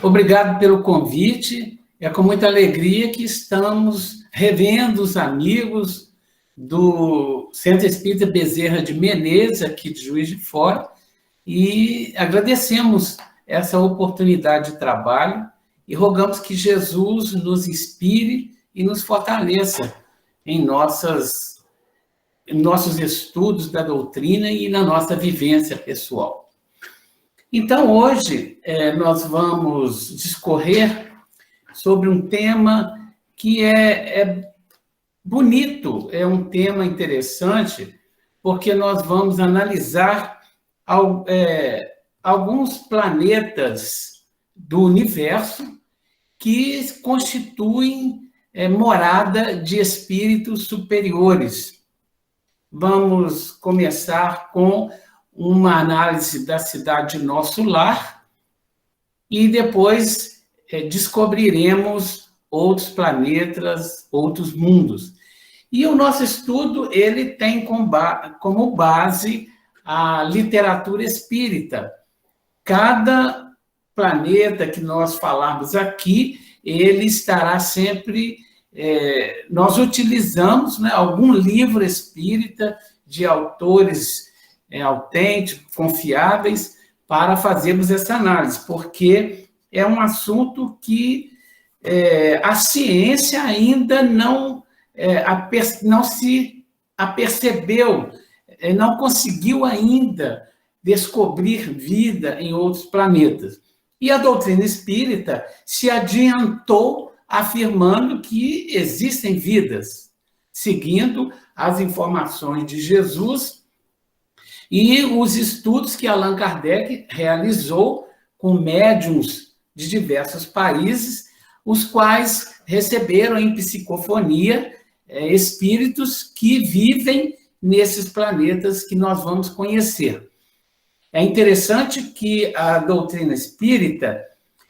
Obrigado pelo convite. É com muita alegria que estamos revendo os amigos do Centro Espírita Bezerra de Menezes, aqui de Juiz de Fora, e agradecemos essa oportunidade de trabalho e rogamos que Jesus nos inspire e nos fortaleça em nossos estudos da doutrina e na nossa vivência pessoal. Então, hoje, nós vamos discorrer sobre um tema que é bonito, é um tema interessante, porque nós vamos analisar alguns planetas do universo que constituem morada de espíritos superiores. Vamos começar com uma análise da cidade Nosso Lar e depois descobriremos outros planetas, outros mundos. E o nosso estudo ele tem como base a literatura espírita. Cada planeta que nós falarmos aqui, ele estará sempre... nós utilizamos algum livro espírita de autores autênticos, confiáveis, para fazermos essa análise, porque é um assunto que a ciência ainda não se apercebeu, não conseguiu ainda descobrir vida em outros planetas. E a doutrina espírita se adiantou afirmando que existem vidas, seguindo as informações de Jesus e os estudos que Allan Kardec realizou com médiuns de diversos países, os quais receberam em psicofonia espíritos que vivem nesses planetas que nós vamos conhecer. É interessante que a doutrina espírita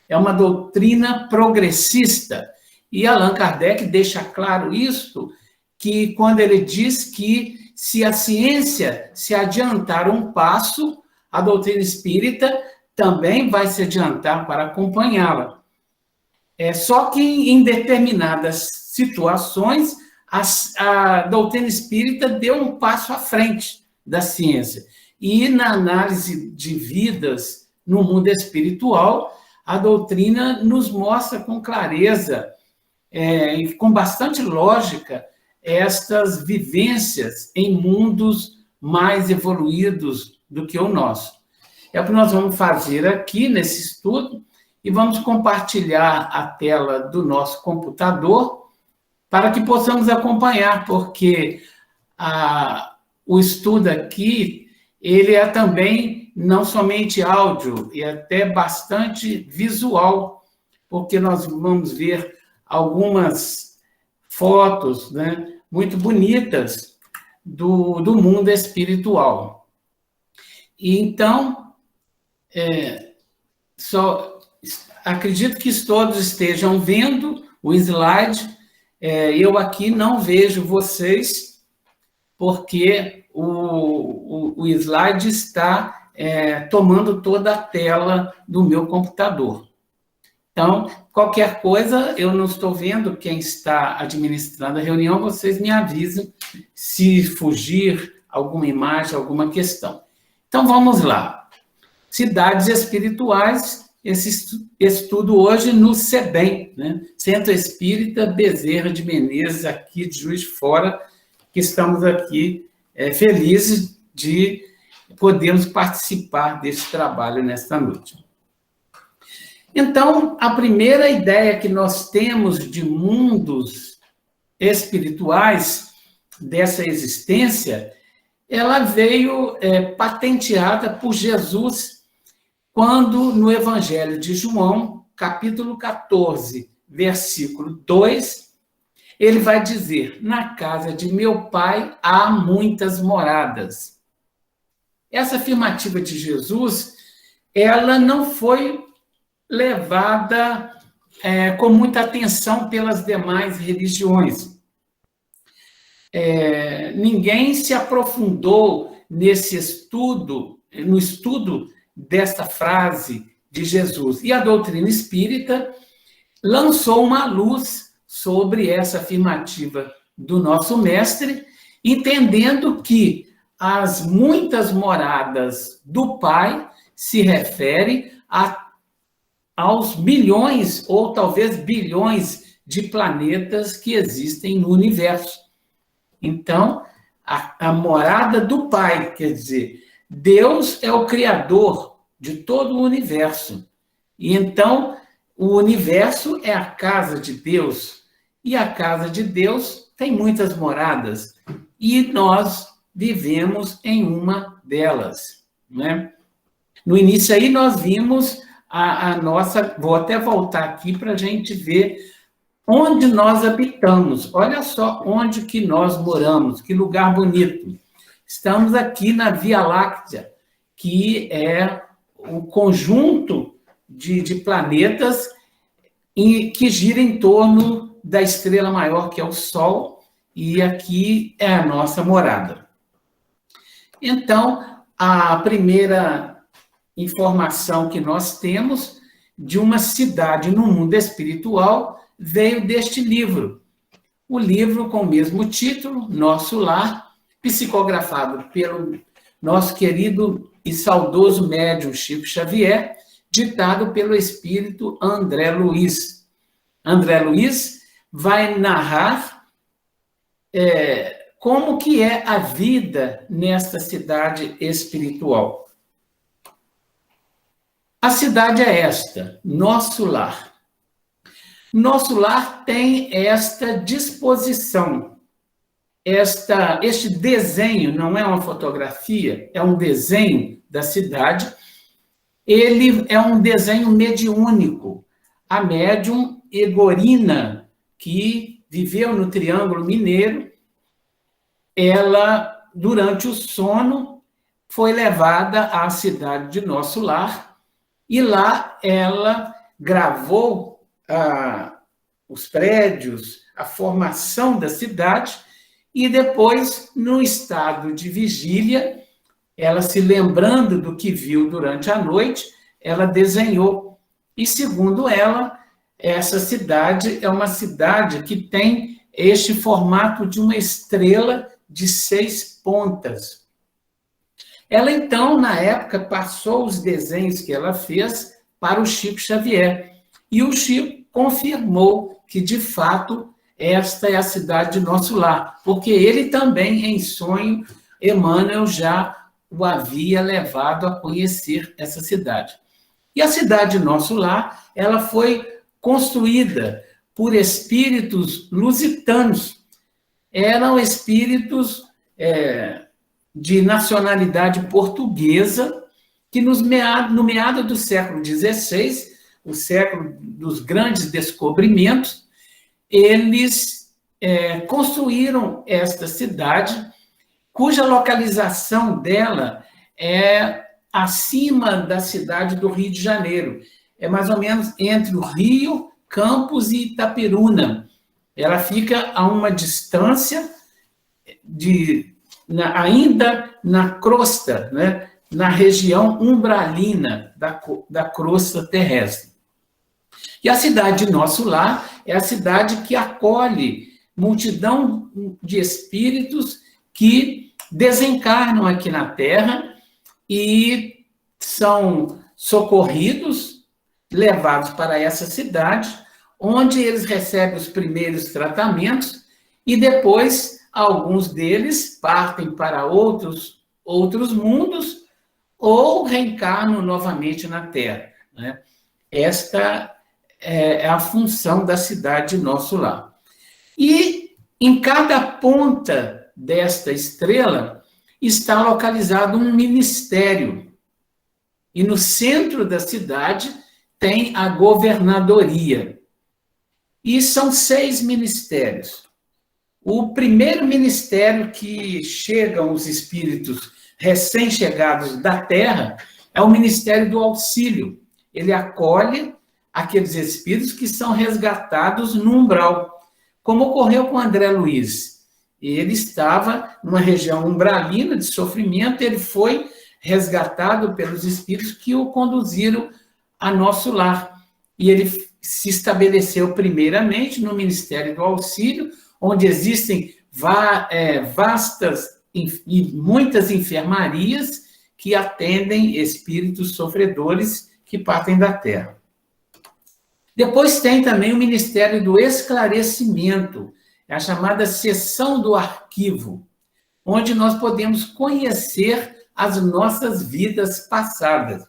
é uma doutrina progressista, e Allan Kardec deixa claro isso, que quando ele diz que se a ciência se adiantar um passo, a doutrina espírita também vai se adiantar para acompanhá-la. Só que em determinadas situações, a doutrina espírita deu um passo à frente da ciência. E na análise de vidas no mundo espiritual, a doutrina nos mostra com clareza e com bastante lógica estas vivências em mundos mais evoluídos do que o nosso. É o que nós vamos fazer aqui nesse estudo e vamos compartilhar a tela do nosso computador para que possamos acompanhar, porque o estudo aqui ele é também não somente áudio, e até bastante visual, porque nós vamos ver algumas fotos, muito bonitas do mundo espiritual. E então, acredito que todos estejam vendo o slide. Eu aqui não vejo vocês, porque o slide está tomando toda a tela do meu computador. Então, qualquer coisa, eu não estou vendo quem está administrando a reunião, vocês me avisam se fugir alguma imagem, alguma questão. Então, vamos lá. Cidades espirituais, esse estudo hoje no CEBEM, Centro Espírita Bezerra de Menezes, aqui de Juiz de Fora, que estamos aqui felizes de podermos participar desse trabalho nesta noite. Então, a primeira ideia que nós temos de mundos espirituais, dessa existência, ela veio patenteada por Jesus, quando no Evangelho de João, capítulo 14, versículo 2, ele vai dizer: na casa de meu pai há muitas moradas. Essa afirmativa de Jesus, ela não foi levada com muita atenção pelas demais religiões. Ninguém se aprofundou no estudo dessa frase de Jesus. E a doutrina espírita lançou uma luz sobre essa afirmativa do nosso mestre, entendendo que as muitas moradas do Pai se refere aos milhões ou talvez bilhões de planetas que existem no universo. Então, a morada do Pai, quer dizer, Deus é o criador de todo o universo. E então, o universo é a casa de Deus. E a casa de Deus tem muitas moradas. E nós vivemos em uma delas, né? No início aí nós vimos a nossa... Vou até voltar aqui para a gente ver onde nós habitamos. Olha só onde que nós moramos, que lugar bonito. Estamos aqui na Via Láctea, que é o conjunto de planetas que gira em torno da estrela maior, que é o Sol, e aqui é a nossa morada. Então, a primeira informação que nós temos de uma cidade no mundo espiritual veio deste livro. O livro com o mesmo título, Nosso Lar, psicografado pelo nosso querido e saudoso médium Chico Xavier, ditado pelo espírito André Luiz. André Luiz vai narrar como que é a vida nesta cidade espiritual. A cidade é esta, Nosso Lar. Nosso Lar tem esta disposição, este desenho, não é uma fotografia, é um desenho da cidade. Ele é um desenho mediúnico. A médium Egorina, que viveu no Triângulo Mineiro, ela, durante o sono, foi levada à cidade de Nosso Lar, e lá ela gravou os prédios, a formação da cidade, e depois, no estado de vigília, ela se lembrando do que viu durante a noite, ela desenhou. E, segundo ela, essa cidade é uma cidade que tem este formato de uma estrela de 6 pontas. Ela, então, na época, passou os desenhos que ela fez para o Chico Xavier. E o Chico confirmou que, de fato, esta é a cidade de Nosso Lar, porque ele também, em sonho, Emmanuel já o havia levado a conhecer essa cidade. E a cidade de Nosso Lar, ela foi construída por espíritos lusitanos. Eram espíritos de nacionalidade portuguesa, que no meado do século XVI, o século dos grandes descobrimentos, eles construíram esta cidade, cuja localização dela é acima da cidade do Rio de Janeiro. É mais ou menos entre o Rio, Campos e Itapiruna. Ela fica a uma distância ainda na crosta, né, na região umbralina da crosta terrestre. E a cidade de Nosso Lar é a cidade que acolhe multidão de espíritos que desencarnam aqui na Terra e são socorridos, levados para essa cidade, onde eles recebem os primeiros tratamentos e depois alguns deles partem para outros mundos ou reencarnam novamente na Terra, né? Esta é a função da cidade de Nosso Lar. E em cada ponta desta estrela está localizado um ministério. E no centro da cidade tem a governadoria. E são 6 ministérios. O primeiro ministério que chegam os espíritos recém-chegados da Terra é o Ministério do Auxílio. Ele acolhe aqueles espíritos que são resgatados no umbral, como ocorreu com André Luiz. Ele estava numa região umbralina de sofrimento, ele foi resgatado pelos espíritos que o conduziram a nosso lar. E ele se estabeleceu primeiramente no Ministério do Auxílio, onde existem vastas e muitas enfermarias que atendem espíritos sofredores que partem da Terra. Depois tem também o Ministério do Esclarecimento, a chamada seção do arquivo, onde nós podemos conhecer as nossas vidas passadas.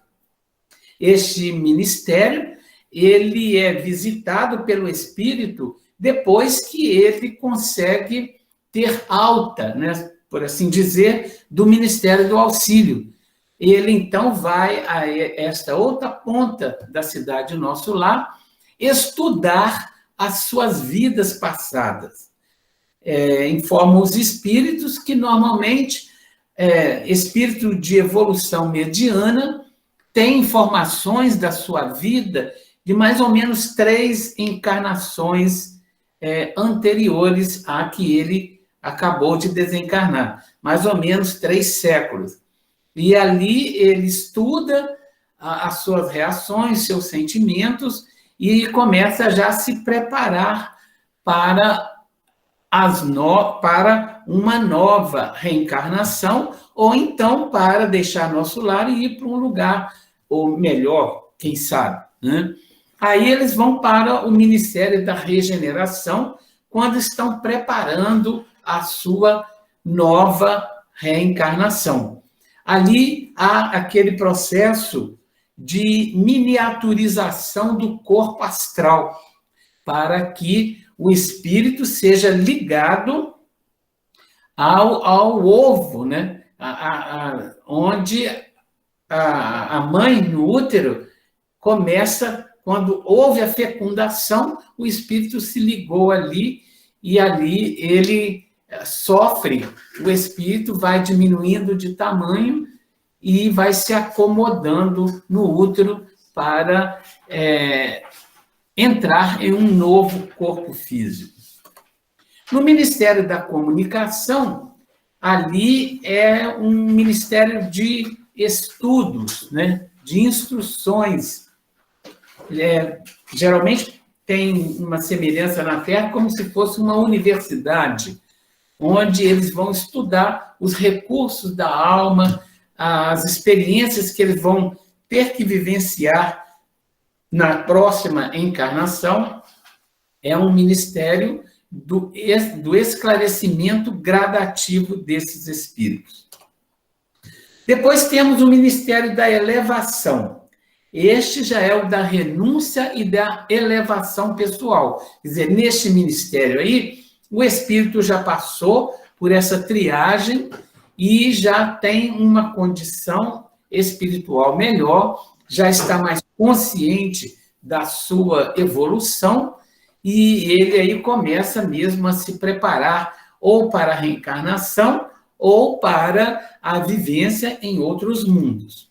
Este ministério, ele é visitado pelo espírito depois que ele consegue ter alta, né, por assim dizer, do Ministério do Auxílio. Ele, então, vai a esta outra ponta da cidade Nosso Lar estudar as suas vidas passadas. Informa os espíritos que, normalmente, espírito de evolução mediana tem informações da sua vida de mais ou menos 3 encarnações anteriores à que ele acabou de desencarnar, mais ou menos 3 séculos. E ali ele estuda as suas reações, seus sentimentos, e começa já a se preparar para uma nova reencarnação, ou então para deixar nosso lar e ir para um lugar, ou melhor, quem sabe, né? Aí eles vão para o Ministério da Regeneração, quando estão preparando a sua nova reencarnação. Ali há aquele processo de miniaturização do corpo astral, para que o espírito seja ligado ao ovo, né? Onde a mãe no útero começa, quando houve a fecundação, o espírito se ligou ali, e ali ele sofre, o espírito vai diminuindo de tamanho e vai se acomodando no útero para entrar em um novo corpo físico. No Ministério da Comunicação, ali é um ministério de estudos, né, de instruções. Geralmente tem uma semelhança na Terra como se fosse uma universidade, onde eles vão estudar os recursos da alma, as experiências que eles vão ter que vivenciar na próxima encarnação. É um ministério do esclarecimento gradativo desses espíritos. Depois temos o Ministério da Elevação. Este já é o da renúncia e da elevação pessoal. Quer dizer, neste ministério aí, o espírito já passou por essa triagem e já tem uma condição espiritual melhor, já está mais consciente da sua evolução, e ele aí começa mesmo a se preparar ou para a reencarnação ou para a vivência em outros mundos.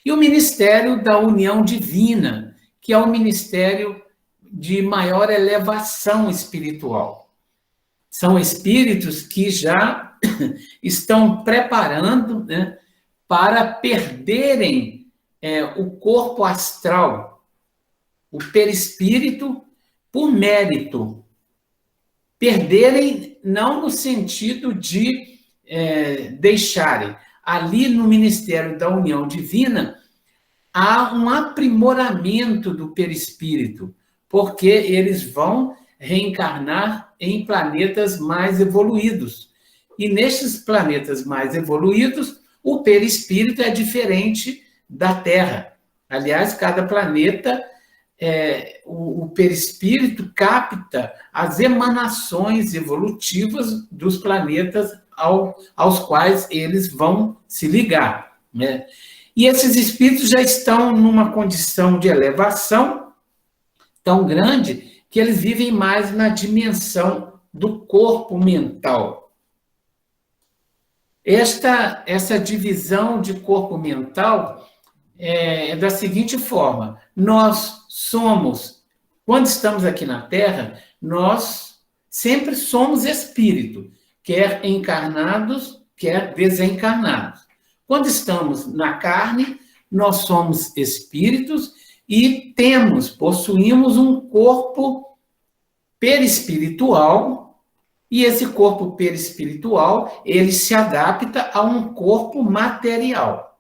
E o Ministério da União Divina, que é o ministério de maior elevação espiritual. São espíritos que já estão preparando, né, para perderem o corpo astral, o perispírito, por mérito. Perderem não no sentido de deixarem. Ali no Ministério da União Divina, há um aprimoramento do perispírito, porque eles vão reencarnar em planetas mais evoluídos. E nesses planetas mais evoluídos, o perispírito é diferente da Terra. Aliás, cada planeta, o perispírito capta as emanações evolutivas dos planetas aos quais eles vão se ligar, né? E esses espíritos já estão numa condição de elevação tão grande que eles vivem mais na dimensão do corpo mental. Essa divisão de corpo mental é da seguinte forma: nós somos, quando estamos aqui na Terra, nós sempre somos espírito, quer encarnados, quer desencarnados. Quando estamos na carne, nós somos espíritos e possuímos um corpo perispiritual, e esse corpo perispiritual, ele se adapta a um corpo material.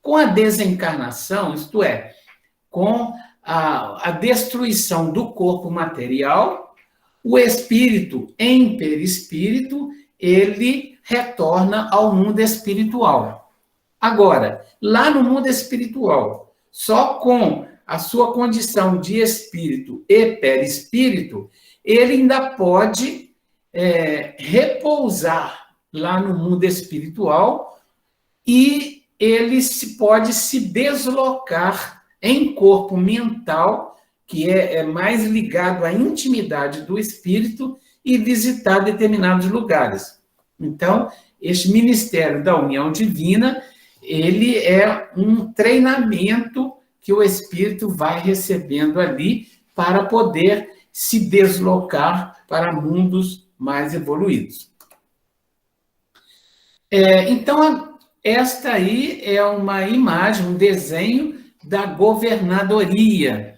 Com a desencarnação, isto é, com a destruição do corpo material, o espírito, em perispírito, ele retorna ao mundo espiritual. Agora, lá no mundo espiritual, só com a sua condição de espírito e perispírito, ele ainda pode repousar lá no mundo espiritual e ele pode se deslocar em corpo mental, que é mais ligado à intimidade do espírito, e visitar determinados lugares. Então, este ministério da união divina, ele é um treinamento que o espírito vai recebendo ali para poder se deslocar para mundos mais evoluídos. Então, esta aí é uma imagem, um desenho da governadoria,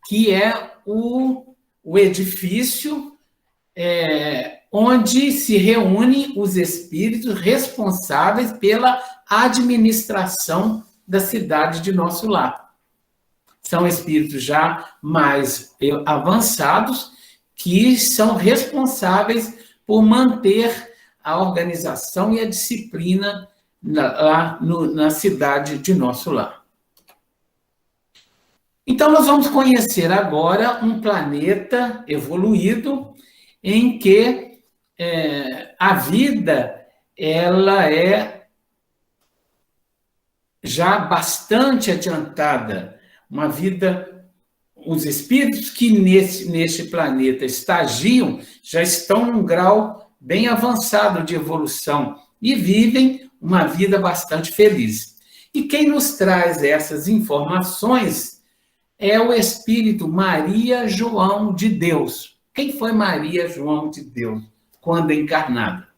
que é o edifício onde se reúnem os espíritos responsáveis pela administração da cidade de nosso lar. São espíritos já mais avançados que são responsáveis por manter a organização e a disciplina lá na cidade de nosso lar. Então, nós vamos conhecer agora um planeta evoluído em que a vida ela é já bastante adiantada, uma vida, os espíritos que neste planeta estagiam já estão num grau bem avançado de evolução e vivem uma vida bastante feliz. E quem nos traz essas informações é o Espírito Maria João de Deus. Quem foi Maria João de Deus quando encarnada?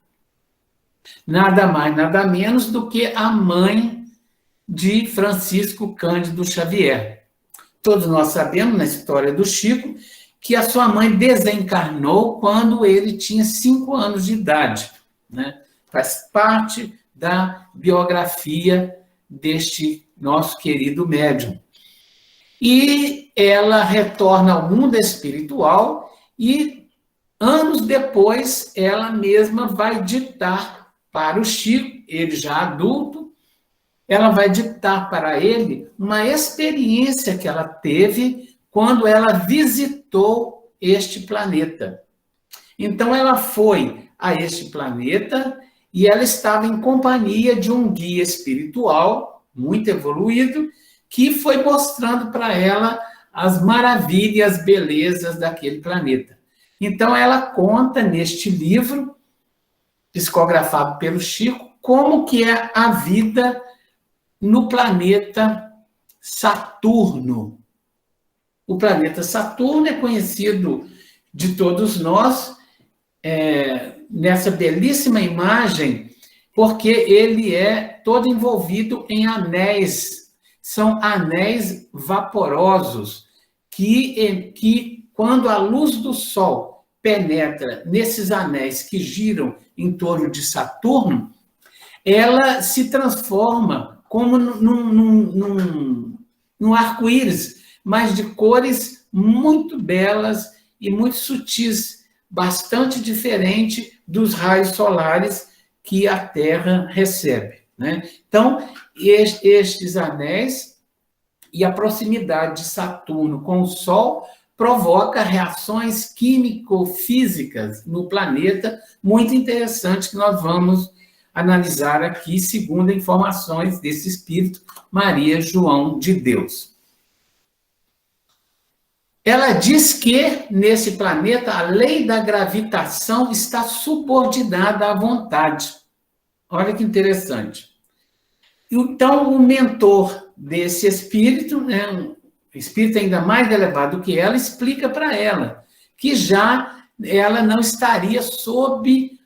Nada mais, nada menos do que a mãe de Francisco Cândido Xavier. Todos nós sabemos, na história do Chico, que a sua mãe desencarnou quando ele tinha 5 anos de idade, né? Faz parte da biografia deste nosso querido médium. E ela retorna ao mundo espiritual e, anos depois, ela mesma vai ditar para o Chico, ele já adulto, ela vai ditar para ele uma experiência que ela teve quando ela visitou este planeta. Então, ela foi a este planeta e ela estava em companhia de um guia espiritual muito evoluído que foi mostrando para ela as maravilhas e as belezas daquele planeta. Então, ela conta neste livro, psicografado pelo Chico, como que é a vida no planeta Saturno. O planeta Saturno é conhecido de todos nós nessa belíssima imagem, porque ele é todo envolvido em anéis. São anéis vaporosos que quando a luz do Sol penetra nesses anéis que giram em torno de Saturno, ela se transforma como num arco-íris, mas de cores muito belas e muito sutis, bastante diferente dos raios solares que a Terra recebe, né? Então, estes anéis e a proximidade de Saturno com o Sol provoca reações químico-físicas no planeta muito interessantes que nós vamos analisar aqui, segundo informações desse espírito, Maria João de Deus. Ela diz que, nesse planeta, a lei da gravitação está subordinada à vontade. Olha que interessante. Então, o mentor desse espírito, né, um espírito ainda mais elevado que ela, explica para ela que já ela não estaria sob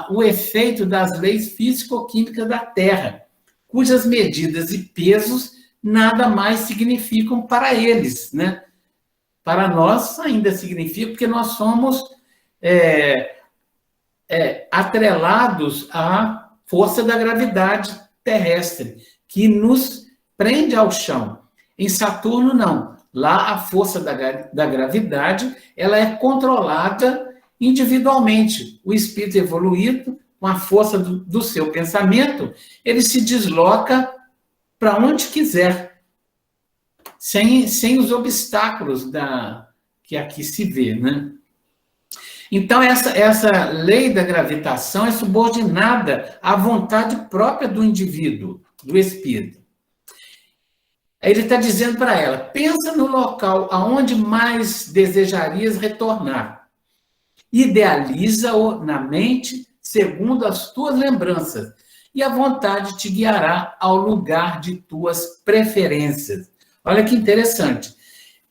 o efeito das leis físico-químicas da Terra, cujas medidas e pesos nada mais significam para eles, né? Para nós ainda significa, porque nós somos atrelados à força da gravidade terrestre, que nos prende ao chão. Em Saturno, não. Lá, a força da gravidade ela é controlada individualmente. O espírito evoluído, com a força do seu pensamento, ele se desloca para onde quiser, sem os obstáculos que aqui se vê, né? Então, essa lei da gravitação é subordinada à vontade própria do indivíduo, do espírito. Ele está dizendo para ela, pensa no local aonde mais desejarias retornar. Idealiza-o na mente, segundo as tuas lembranças, e a vontade te guiará ao lugar de tuas preferências. Olha que interessante.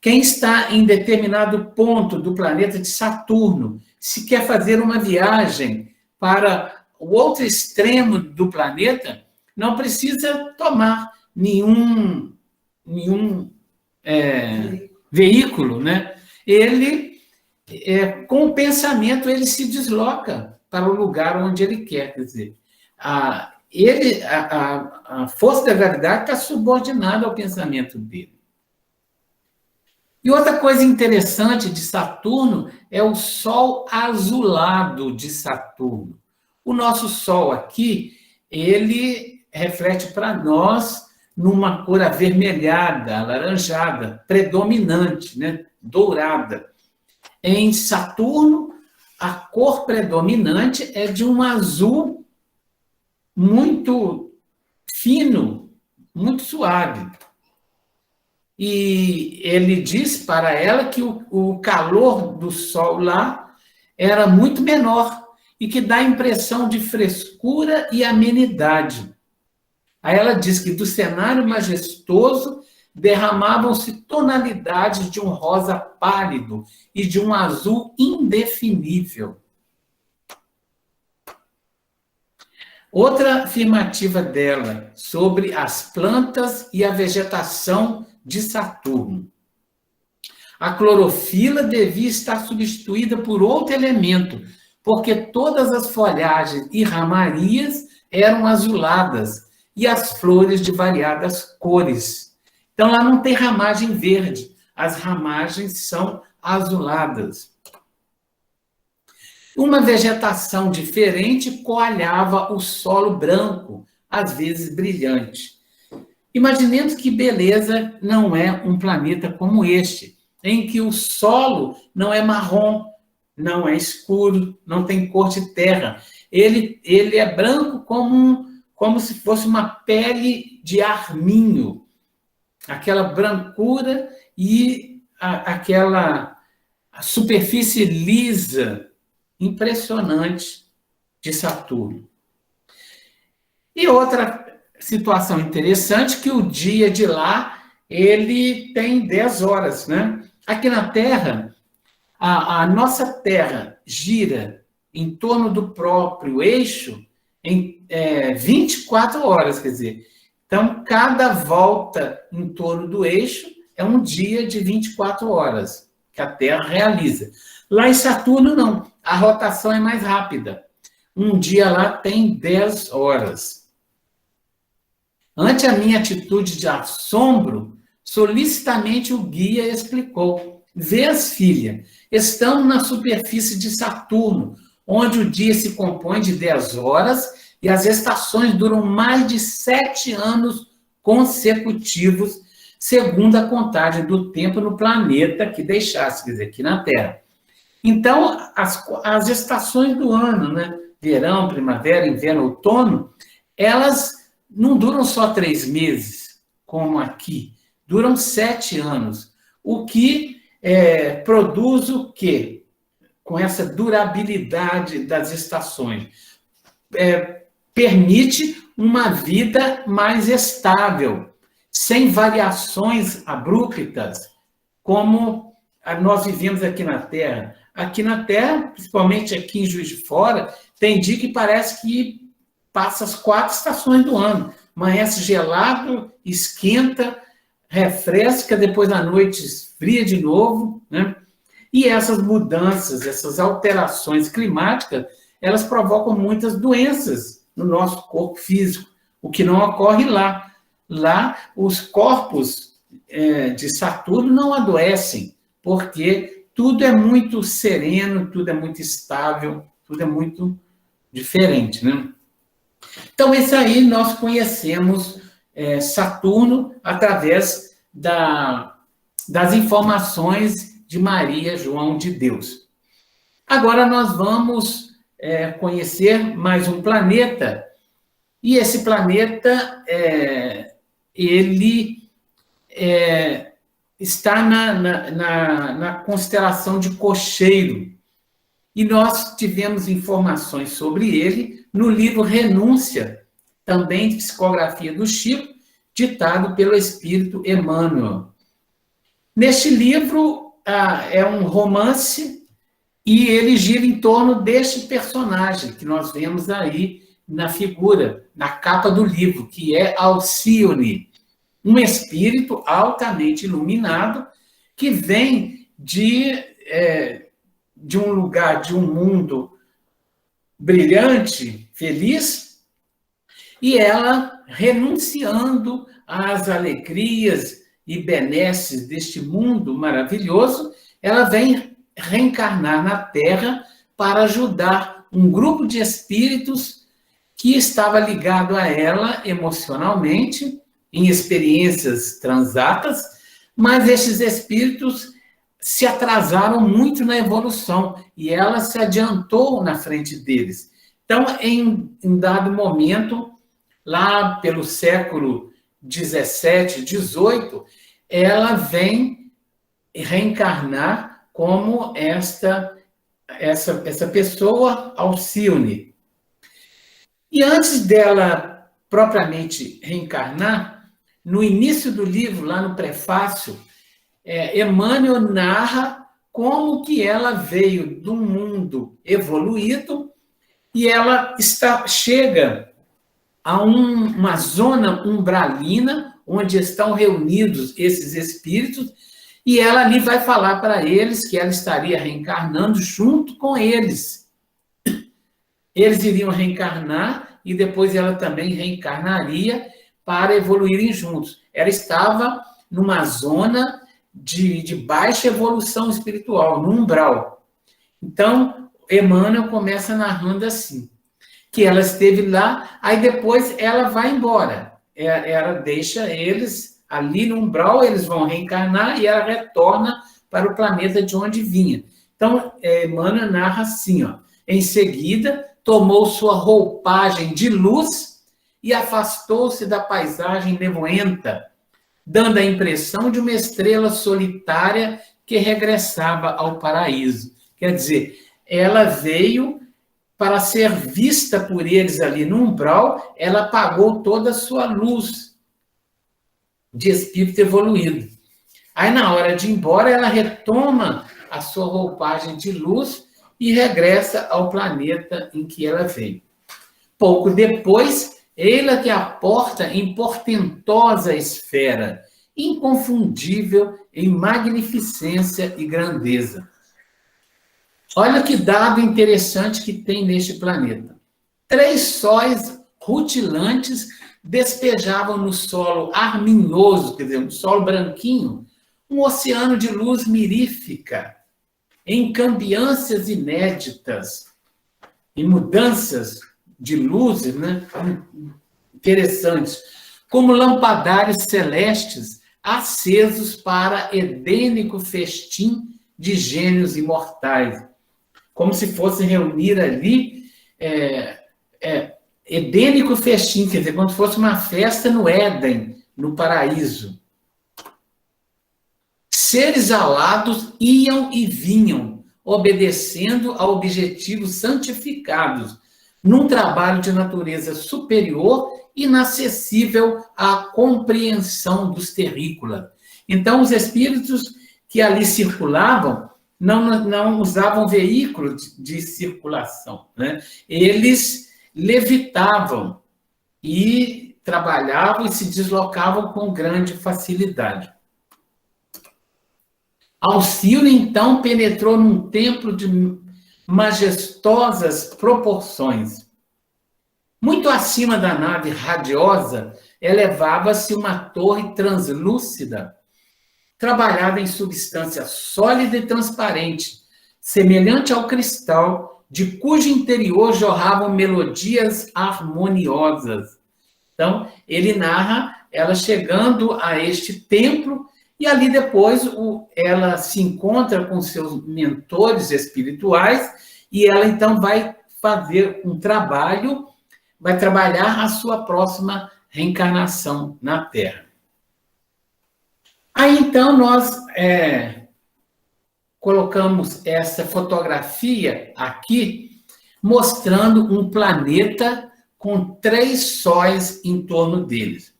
Quem está em determinado ponto do planeta de Saturno, se quer fazer uma viagem para o outro extremo do planeta, não precisa tomar nenhum veículo, né? Ele, com o pensamento, ele se desloca para o lugar onde ele quer. Quer dizer, a força da gravidade está subordinada ao pensamento dele. E outra coisa interessante de Saturno é o Sol azulado de Saturno. O nosso Sol aqui, ele reflete para nós numa cor avermelhada, alaranjada, predominante, né? Dourada. Em Saturno, a cor predominante é de um azul muito fino, muito suave. E ele diz para ela que o calor do Sol lá era muito menor e que dá a impressão de frescura e amenidade. Aí ela diz que do cenário majestoso derramavam-se tonalidades de um rosa pálido e de um azul indefinível. Outra afirmativa dela sobre as plantas e a vegetação de Saturno. A clorofila devia estar substituída por outro elemento, porque todas as folhagens e ramarias eram azuladas e as flores de variadas cores. Então, lá não tem ramagem verde, as ramagens são azuladas. Uma vegetação diferente coalhava o solo branco, às vezes brilhante. Imaginemos que beleza não é um planeta como este, em que o solo não é marrom, não é escuro, não tem cor de terra. Ele é branco como se fosse uma pele de arminho. Aquela brancura e aquela superfície lisa, impressionante de Saturno. E outra situação interessante, que o dia de lá, ele tem 10 horas, né? Aqui na Terra, a nossa Terra gira em torno do próprio eixo em 24 horas, quer dizer. Então, cada volta em torno do eixo é um dia de 24 horas que a Terra realiza. Lá em Saturno, não. A rotação é mais rápida. Um dia lá tem 10 horas. Ante a minha atitude de assombro, solicitamente o guia explicou. Vês, filha, estamos na superfície de Saturno, onde o dia se compõe de 10 horas e as estações duram mais de 7 anos consecutivos, segundo a contagem do tempo no planeta que deixasse, quer dizer, aqui na Terra. Então, as estações do ano, né? Verão, primavera, inverno, outono, elas não duram só 3 meses, como aqui, duram 7 anos. O que produz o quê? Com essa durabilidade das estações. Permite uma vida mais estável, sem variações abruptas, como nós vivemos aqui na Terra. Aqui na Terra, principalmente aqui em Juiz de Fora, tem dia que parece que passa as 4 estações do ano. amanhece gelado, esquenta, refresca, depois à noite esfria de novo, né? E essas mudanças, essas alterações climáticas, elas provocam muitas doenças no nosso corpo físico, o que não ocorre lá. Lá, os corpos de Saturno não adoecem, porque tudo é muito sereno, tudo é muito estável, tudo é muito diferente, né? Então, esse aí nós conhecemos Saturno através das informações de Maria, João de Deus. Agora nós vamos conhecer mais um planeta, e esse planeta, ele está na constelação de Cocheiro, e nós tivemos informações sobre ele no livro Renúncia, também de psicografia do Chico, ditado pelo Espírito Emmanuel. Neste livro, é um romance, e ele gira em torno deste personagem que nós vemos aí na figura, na capa do livro, que é Alcione, um espírito altamente iluminado que vem de um lugar, de um mundo brilhante, feliz, e ela, renunciando às alegrias e benesses deste mundo maravilhoso, ela vem reencarnar na Terra para ajudar um grupo de espíritos que estava ligado a ela emocionalmente, em experiências transatas, mas esses espíritos se atrasaram muito na evolução e ela se adiantou na frente deles. Então, em dado momento, lá pelo século 17, 18, ela vem reencarnar como essa pessoa, Alcione. E antes dela propriamente reencarnar, no início do livro, lá no prefácio, Emmanuel narra como que ela veio de um mundo evoluído e ela chega a uma zona umbralina, onde estão reunidos esses espíritos, e ela ali vai falar para eles que ela estaria reencarnando junto com eles. Eles iriam reencarnar e depois ela também reencarnaria para evoluírem juntos. Ela estava numa zona de baixa evolução espiritual, no umbral. Então, Emmanuel começa narrando assim, que ela esteve lá, aí depois ela vai embora. Ela deixa eles ali no umbral, eles vão reencarnar e ela retorna para o planeta de onde vinha. Então, Emmanuel narra assim, ó, em seguida, tomou sua roupagem de luz e afastou-se da paisagem nevoenta, dando a impressão de uma estrela solitária que regressava ao paraíso. Quer dizer, ela veio para ser vista por eles ali no umbral, ela apagou toda a sua luz de espírito evoluído. Aí, na hora de ir embora, ela retoma a sua roupagem de luz e regressa ao planeta em que ela veio. Pouco depois, ela que aporta em portentosa esfera, inconfundível em magnificência e grandeza. Olha que dado interessante que tem neste planeta. 3 sóis rutilantes despejavam no solo arminhoso, quer dizer, no solo branquinho, um oceano de luz mirífica, em cambiâncias inéditas, em mudanças de luzes, né, interessantes, como lampadares celestes acesos para edênico festim de gênios imortais, como se fossem reunir ali edênico festim, quer dizer, como se fosse uma festa no Éden, no paraíso. Seres alados iam e vinham, obedecendo a objetivos santificados, num trabalho de natureza superior, inacessível à compreensão dos terrícolas. Então, os espíritos que ali circulavam não usavam veículo de circulação, né? Eles levitavam e trabalhavam e se deslocavam com grande facilidade. Alcíone, então, penetrou num templo de majestosas proporções. Muito acima da nave radiosa, elevava-se uma torre translúcida, trabalhada em substância sólida e transparente, semelhante ao cristal, de cujo interior jorravam melodias harmoniosas. Então, ele narra ela chegando a este templo, e ali depois ela se encontra com seus mentores espirituais, e ela então vai fazer um trabalho, vai trabalhar a sua próxima reencarnação na Terra. Aí então nós colocamos essa fotografia aqui, mostrando um planeta com 3 sóis em torno deles.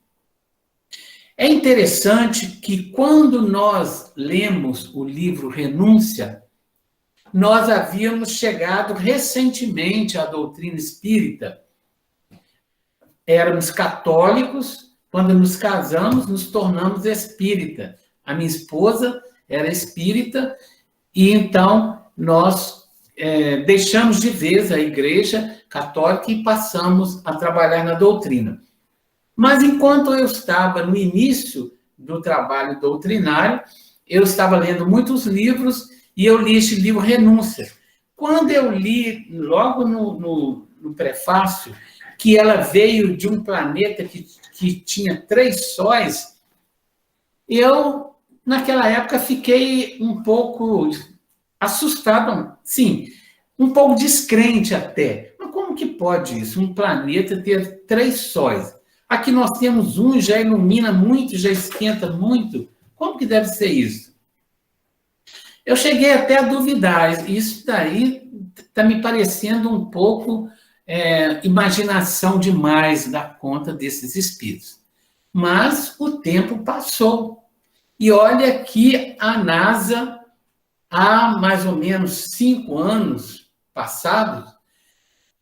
É interessante que quando nós lemos o livro Renúncia, nós havíamos chegado recentemente à doutrina espírita. Éramos católicos, quando nos casamos, nos tornamos espírita. A minha esposa era espírita, e então nós deixamos de vez a Igreja Católica e passamos a trabalhar na doutrina. Mas enquanto eu estava no início do trabalho doutrinário, eu estava lendo muitos livros e eu li este livro Renúncia. Quando eu li, logo no prefácio, que ela veio de um planeta que tinha 3 sóis, eu, naquela época, fiquei um pouco assustado, sim, um pouco descrente até. Mas como que pode isso? Um planeta ter 3 sóis? Aqui nós temos um, já ilumina muito, já esquenta muito. Como que deve ser isso? Eu cheguei até a duvidar. Isso daí está me parecendo um pouco imaginação demais da conta desses espíritos. Mas o tempo passou. E olha que a NASA, há mais ou menos 5 anos passados,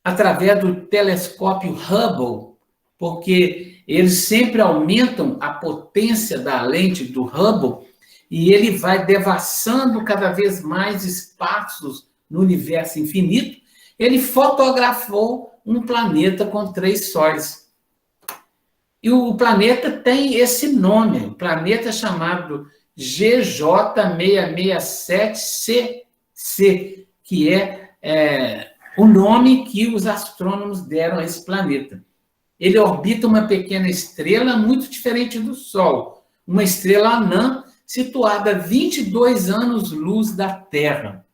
através do telescópio Hubble, porque eles sempre aumentam a potência da lente do Hubble e ele vai devassando cada vez mais espaços no universo infinito. Ele fotografou um planeta com 3 sóis. E o planeta tem esse nome, o planeta chamado GJ667cc, que é o nome que os astrônomos deram a esse planeta. Ele orbita uma pequena estrela muito diferente do Sol, uma estrela anã situada a 22 anos-luz da Terra.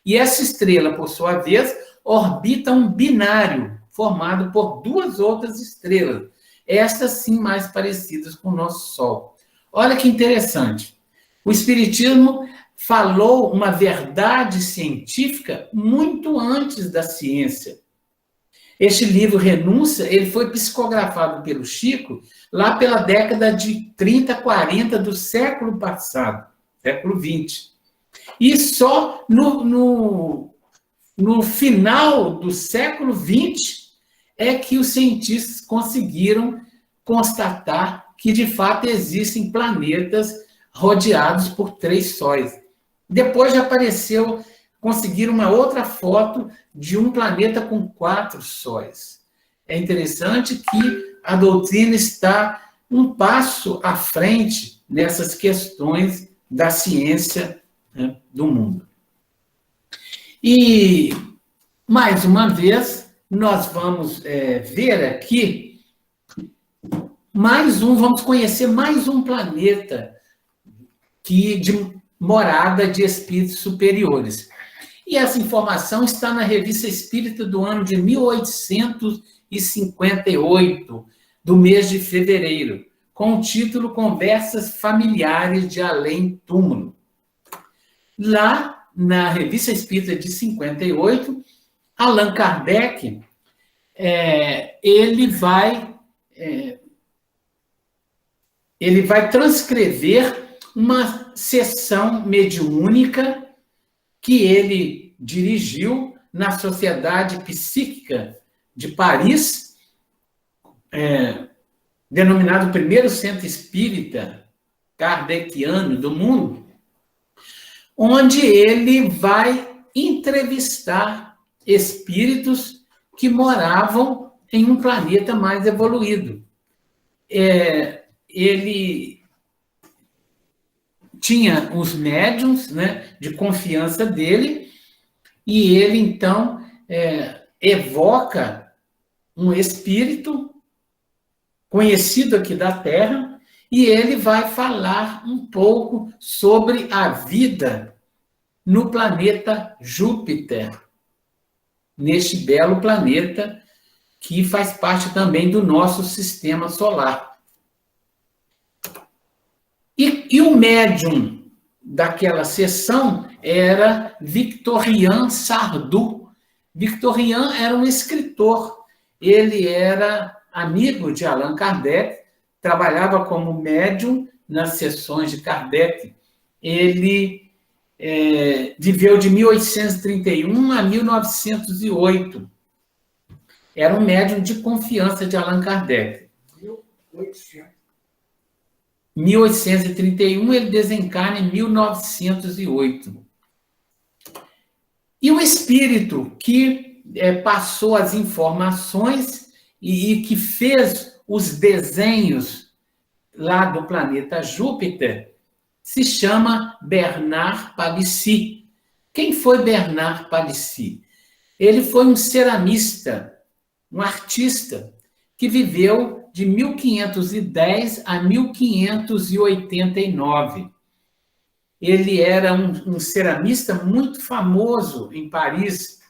E essa estrela, por sua vez, orbita um binário formado por 2 outras estrelas, estas sim mais parecidas com o nosso Sol. Olha que interessante. O Espiritismo falou uma verdade científica muito antes da ciência. Este livro, Renúncia, ele foi psicografado pelo Chico lá pela década de 30, 40 do século passado, século 20. E só no final do século 20 é que os cientistas conseguiram constatar que, de fato, existem planetas rodeados por 3 sóis. Depois já conseguiram uma outra foto de um planeta com 4 sóis. É interessante que a doutrina está um passo à frente nessas questões da ciência, né, do mundo. E, mais uma vez, nós vamos ver aqui vamos conhecer mais um planeta de morada de espíritos superiores. E essa informação está na Revista Espírita do ano de 1858, do mês de fevereiro, com o título Conversas Familiares de Além Túmulo. Lá, na Revista Espírita de 58, Allan Kardec, ele vai transcrever uma sessão mediúnica que ele dirigiu na Sociedade Psíquica de Paris, denominado o primeiro centro espírita kardeciano do mundo, onde ele vai entrevistar espíritos que moravam em um planeta mais evoluído. Ele tinha os médiuns, né, de confiança dele, e ele, então, evoca um espírito conhecido aqui da Terra, e ele vai falar um pouco sobre a vida no planeta Júpiter, neste belo planeta que faz parte também do nosso sistema solar. E o médium daquela sessão era Victorien Sardou. Victorien era um escritor, ele era amigo de Allan Kardec, trabalhava como médium nas sessões de Kardec. Ele viveu de 1831 a 1908. Era um médium de confiança de Allan Kardec. 1831, ele desencarna em 1908. E o espírito que passou as informações e que fez os desenhos lá do planeta Júpiter se chama Bernard Palissy. Quem foi Bernard Palissy? Ele foi um ceramista, um artista, que viveu de 1510 a 1589. Ele era um ceramista muito famoso em Paris,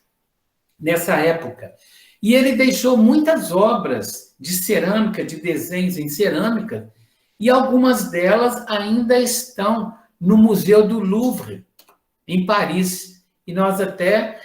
nessa época. E ele deixou muitas obras de cerâmica, de desenhos em cerâmica, e algumas delas ainda estão no Museu do Louvre, em Paris. E nós até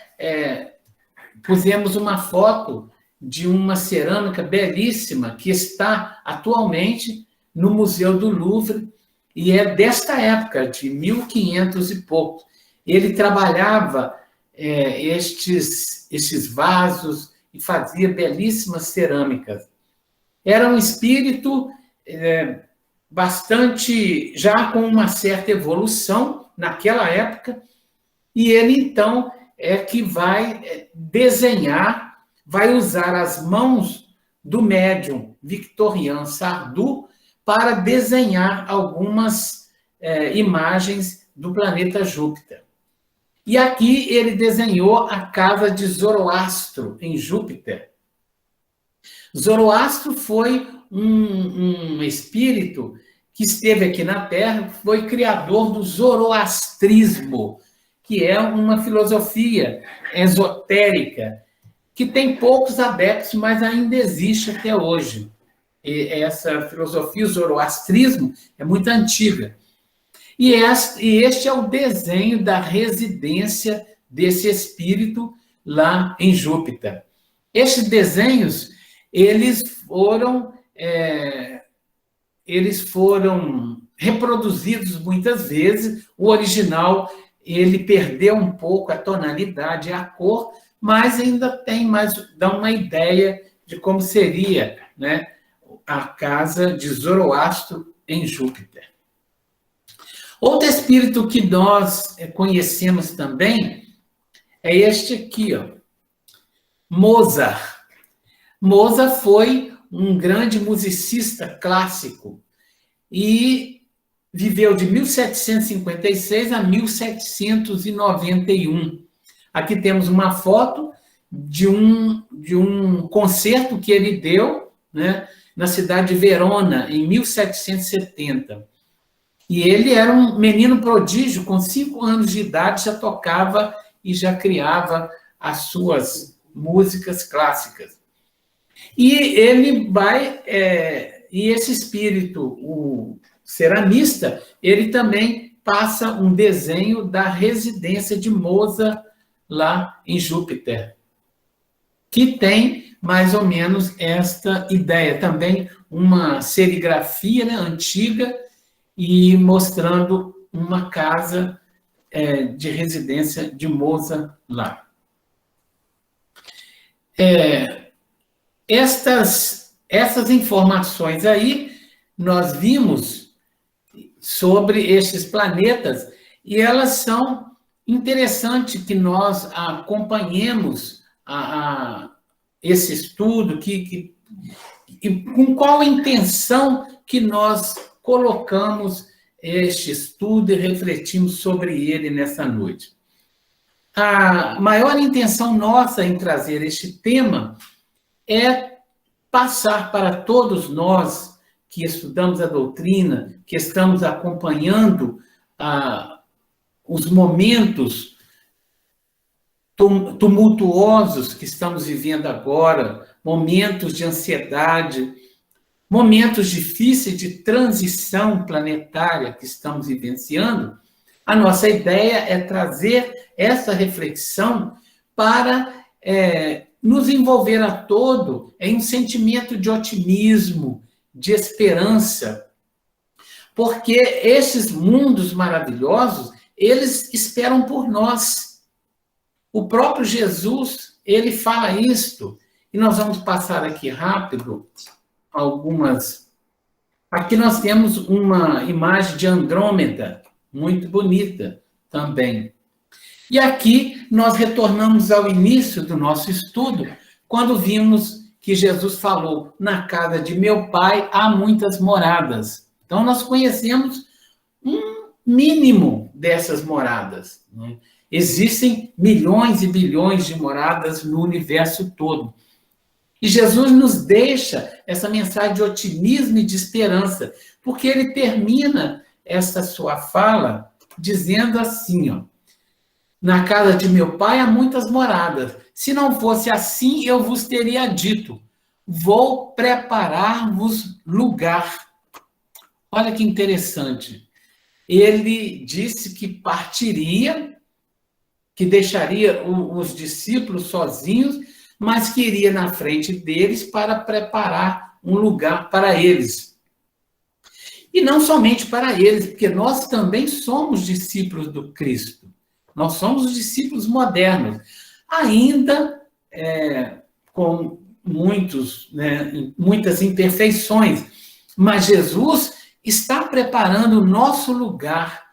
pusemos uma foto de uma cerâmica belíssima que está atualmente no Museu do Louvre, e é desta época, de 1500 e pouco. Ele trabalhava estes vasos e fazia belíssimas cerâmicas. Era um espírito bastante, já com uma certa evolução naquela época, e ele, então, que vai desenhar, vai usar as mãos do médium Victorien Sardou para desenhar algumas imagens do planeta Júpiter. E aqui ele desenhou a casa de Zoroastro, em Júpiter. Zoroastro foi um espírito que esteve aqui na Terra, foi criador do zoroastrismo, que é uma filosofia esotérica, que tem poucos adeptos, mas ainda existe até hoje. E essa filosofia, o zoroastrismo, é muito antiga. E este é o desenho da residência desse espírito lá em Júpiter. Estes desenhos, eles foram reproduzidos muitas vezes. O original, ele perdeu um pouco a tonalidade e a cor, mas ainda dá uma ideia de como seria, né, a casa de Zoroastro em Júpiter. Outro espírito que nós conhecemos também é este aqui, ó, Mozart. Mozart foi um grande musicista clássico e viveu de 1756 a 1791. Aqui temos uma foto de um concerto que ele deu, né, na cidade de Verona, em 1770. E ele era um menino prodígio, com 5 anos de idade já tocava e já criava as suas músicas clássicas. E ele e esse espírito, o ceramista, ele também passa um desenho da residência de Mozart lá em Júpiter, que tem mais ou menos esta ideia. Também uma serigrafia, né, antiga, e mostrando uma casa de residência de Mozart lá. Estas essas informações aí, nós vimos sobre estes planetas, e elas são interessantes que nós acompanhemos esse estudo, e com qual intenção que nós colocamos este estudo e refletimos sobre ele nessa noite. A maior intenção nossa em trazer este tema é passar para todos nós que estudamos a doutrina, que estamos acompanhando os momentos tumultuosos que estamos vivendo agora, momentos de ansiedade, momentos difíceis de transição planetária que estamos vivenciando. A nossa ideia é trazer essa reflexão para nos envolver a todo em um sentimento de otimismo, de esperança, porque esses mundos maravilhosos, eles esperam por nós. O próprio Jesus, ele fala isto, e nós vamos passar aqui rápido algumas. Aqui nós temos uma imagem de Andrômeda, muito bonita também. E aqui nós retornamos ao início do nosso estudo, quando vimos que Jesus falou: na casa de meu pai há muitas moradas. Então nós conhecemos um mínimo dessas moradas, né? Existem milhões e bilhões de moradas no universo todo. E Jesus nos deixa essa mensagem de otimismo e de esperança, porque ele termina essa sua fala dizendo assim, ó: na casa de meu pai há muitas moradas. Se não fosse assim, eu vos teria dito: vou preparar-vos lugar. Olha que interessante. Ele disse que partiria, que deixaria os discípulos sozinhos, mas que iria na frente deles para preparar um lugar para eles. E não somente para eles, porque nós também somos discípulos do Cristo. Nós somos os discípulos modernos, ainda com muitas imperfeições, mas Jesus está preparando o nosso lugar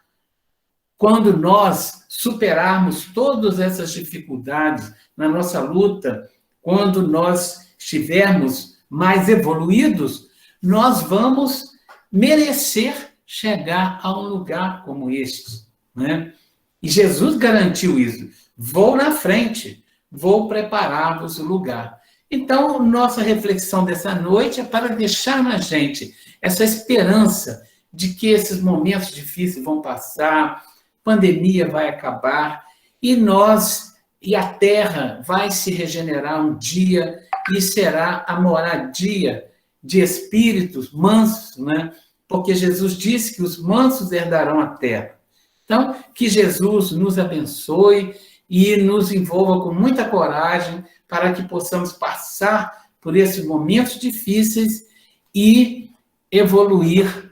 quando nós superarmos todas essas dificuldades na nossa luta, quando nós estivermos mais evoluídos, nós vamos merecer chegar a um lugar como este, né? E Jesus garantiu isso: vou na frente, vou preparar-vos o lugar. Então, nossa reflexão dessa noite é para deixar na gente essa esperança de que esses momentos difíceis vão passar, pandemia vai acabar, e a Terra vai se regenerar um dia, e será a moradia de espíritos mansos, né? Porque Jesus disse que os mansos herdarão a terra. Então, que Jesus nos abençoe e nos envolva com muita coragem para que possamos passar por esses momentos difíceis e evoluir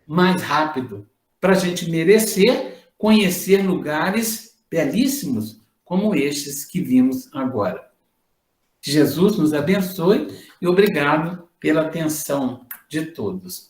mais rápido, para a gente merecer conhecer lugares belíssimos como estes que vimos agora. Que Jesus nos abençoe e obrigado pela atenção de todos.